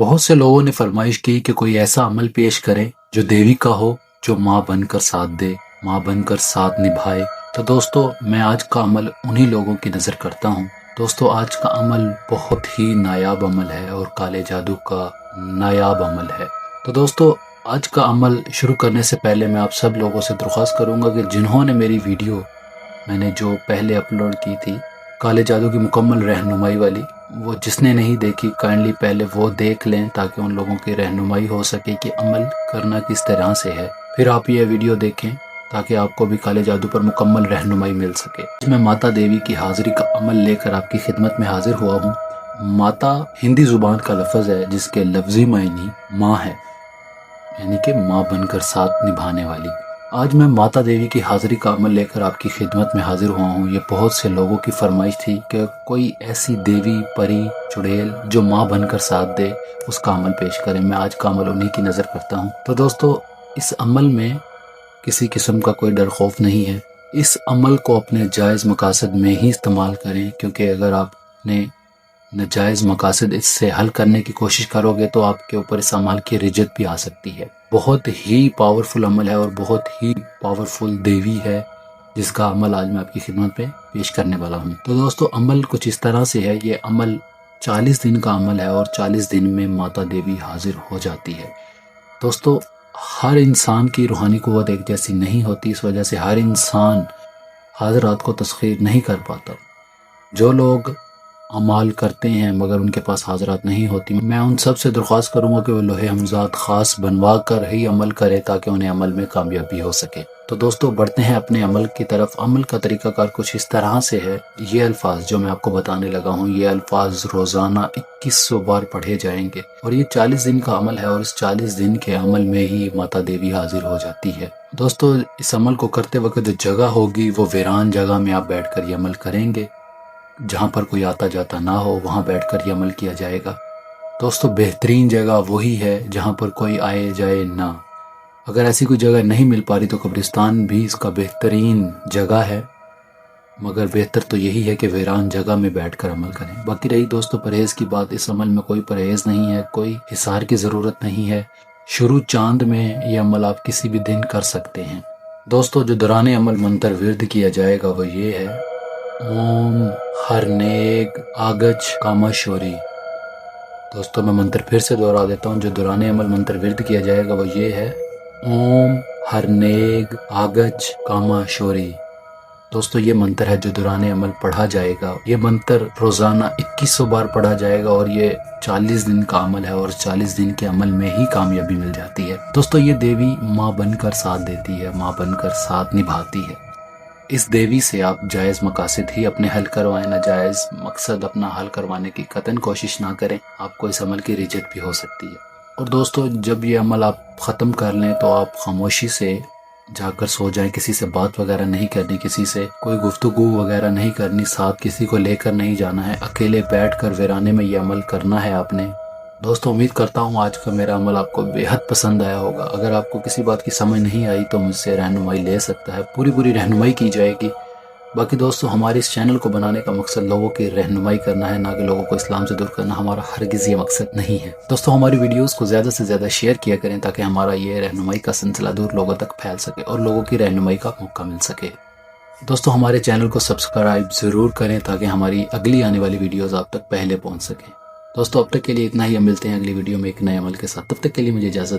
بہت سے لوگوں نے فرمائش کی کہ کوئی ایسا عمل پیش کریں جو دیوی کا ہو، جو ماں بن کر ساتھ دے، ماں بن کر ساتھ نبھائے۔ تو دوستو میں آج کا عمل انہی لوگوں کی نظر کرتا ہوں۔ دوستو آج کا عمل بہت ہی نایاب عمل ہے اور کالے جادو کا نایاب عمل ہے۔ تو دوستو آج کا عمل شروع کرنے سے پہلے میں آپ سب لوگوں سے درخواست کروں گا کہ جنہوں نے میری ویڈیو میں نے جو پہلے اپلوڈ کی تھی کالے جادو کی مکمل رہنمائی والی، وہ جس نے نہیں دیکھی کائنڈلی پہلے وہ دیکھ لیں تاکہ ان لوگوں کی رہنمائی ہو سکے کہ عمل کرنا کس طرح سے ہے۔ پھر آپ یہ ویڈیو دیکھیں تاکہ آپ کو بھی کالے جادو پر مکمل رہنمائی مل سکے۔ میں ماتا دیوی کی حاضری کا عمل لے کر آپ کی خدمت میں حاضر ہوا ہوں۔ ماتا ہندی زبان کا لفظ ہے جس کے لفظی معنی ماں ہے، یعنی کہ ماں بن کر ساتھ نبھانے والی۔ آج میں ماتا دیوی کی حاضری کا عمل لے کر آپ کی خدمت میں حاضر ہوا ہوں۔ یہ بہت سے لوگوں کی فرمائش تھی کہ کوئی ایسی دیوی، پری، چڑیل جو ماں بن کر ساتھ دے، اس کا عمل پیش کریں۔ میں آج کا عمل انہی کی نظر کرتا ہوں۔ تو دوستو اس عمل میں کسی قسم کا کوئی ڈر خوف نہیں ہے۔ اس عمل کو اپنے جائز مقاصد میں ہی استعمال کریں، کیونکہ اگر آپ نے ناجائز مقاصد اس سے حل کرنے کی کوشش کرو گے تو آپ کے اوپر اس عمل کی رجت بھی آ سکتی ہے۔ بہت ہی پاورفل عمل ہے اور بہت ہی پاورفل دیوی ہے جس کا عمل آج میں آپ کی خدمت پہ پیش کرنے والا ہوں۔ تو دوستو عمل کچھ اس طرح سے ہے، یہ عمل 40 دن کا عمل ہے اور 40 دن میں ماتا دیوی حاضر ہو جاتی ہے۔ دوستو ہر انسان کی روحانی قوت ایک جیسی نہیں ہوتی، اس وجہ سے ہر انسان حاضرات کو تسخیر نہیں کر پاتا۔ جو لوگ عمال کرتے ہیں مگر ان کے پاس حاضرات نہیں ہوتی، میں ان سب سے درخواست کروں گا کہ وہ لوح ہمزات خاص بنوا کر ہی عمل کرے تاکہ انہیں عمل میں کامیابی ہو سکے۔ تو دوستو بڑھتے ہیں اپنے عمل کی طرف۔ عمل کا طریقہ کار کچھ اس طرح سے ہے۔ یہ الفاظ جو میں آپ کو بتانے لگا ہوں، یہ الفاظ روزانہ 2100 بار پڑھے جائیں گے اور یہ 40 دن کا عمل ہے اور اس 40 دن کے عمل میں ہی ماتا دیوی حاضر ہو جاتی ہے۔ دوستو اس عمل کو کرتے وقت جو جگہ ہوگی وہ ویران جگہ میں آپ بیٹھ کر یہ عمل کریں گے، جہاں پر کوئی آتا جاتا نہ ہو، وہاں بیٹھ کر یہ عمل کیا جائے گا۔ دوستو بہترین جگہ وہی ہے جہاں پر کوئی آئے جائے نہ۔ اگر ایسی کوئی جگہ نہیں مل پا رہی تو قبرستان بھی اس کا بہترین جگہ ہے، مگر بہتر تو یہی ہے کہ ویران جگہ میں بیٹھ کر عمل کریں۔ باقی رہی دوستو پرہیز کی بات، اس عمل میں کوئی پرہیز نہیں ہے، کوئی حصار کی ضرورت نہیں ہے۔ شروع چاند میں یہ عمل آپ کسی بھی دن کر سکتے ہیں۔ دوستو جو دوران عمل منتر ورد کیا جائے گا وہ یہ ہے: اوم ہرنیگ آگچ کاماشوری۔ دوستو میں منتر پھر سے دہرا دیتا ہوں، جو دوران عمل منتر ورد کیا جائے گا وہ یہ ہے: اوم ہرنیگ آگچ کاماشوری۔ دوستو یہ منتر ہے جو دوران عمل پڑھا جائے گا۔ یہ منتر روزانہ 2100 بار پڑھا جائے گا اور یہ 40 دن کا عمل ہے اور 40 دن کے عمل میں ہی کامیابی مل جاتی ہے۔ دوستو یہ دیوی ماں بن کر ساتھ دیتی ہے، ماں بن کر ساتھ نبھاتی ہے۔ اس دیوی سے آپ جائز مقاصد ہی اپنے حل کروائیں، ناجائز مقصد اپنا حل کروانے کی قطعاً کوشش نہ کریں، آپ کو اس عمل کی رجت بھی ہو سکتی ہے۔ اور دوستو جب یہ عمل آپ ختم کر لیں تو آپ خاموشی سے جا کر سو جائیں، کسی سے بات وغیرہ نہیں کرنی، کسی سے کوئی گفتگو وغیرہ نہیں کرنی، ساتھ کسی کو لے کر نہیں جانا ہے، اکیلے بیٹھ کر ویرانے میں یہ عمل کرنا ہے آپ نے۔ دوستو امید کرتا ہوں آج کا میرا عمل آپ کو بے حد پسند آیا ہوگا۔ اگر آپ کو کسی بات کی سمجھ نہیں آئی تو مجھ سے رہنمائی لے سکتا ہے، پوری رہنمائی کی جائے گی۔ باقی دوستو ہمارے اس چینل کو بنانے کا مقصد لوگوں کی رہنمائی کرنا ہے، نہ کہ لوگوں کو اسلام سے دور کرنا۔ ہمارا ہرگز یہ مقصد نہیں ہے۔ دوستو ہماری ویڈیوز کو زیادہ سے زیادہ شیئر کیا کریں تاکہ ہمارا یہ رہنمائی کا سلسلہ دور لوگوں تک پھیل سکے اور لوگوں کی رہنمائی کا موقع مل سکے۔ دوستو ہمارے چینل کو سبسکرائب ضرور کریں تاکہ ہماری اگلی آنے والی ویڈیوز آپ تک پہلے پہنچ سکیں۔ دوستو اب تک کے لیے اتنا ہی، ہم ملتے ہیں اگلی ویڈیو میں ایک نئے عمل کے ساتھ۔ تب تک کے لیے مجھے اجازت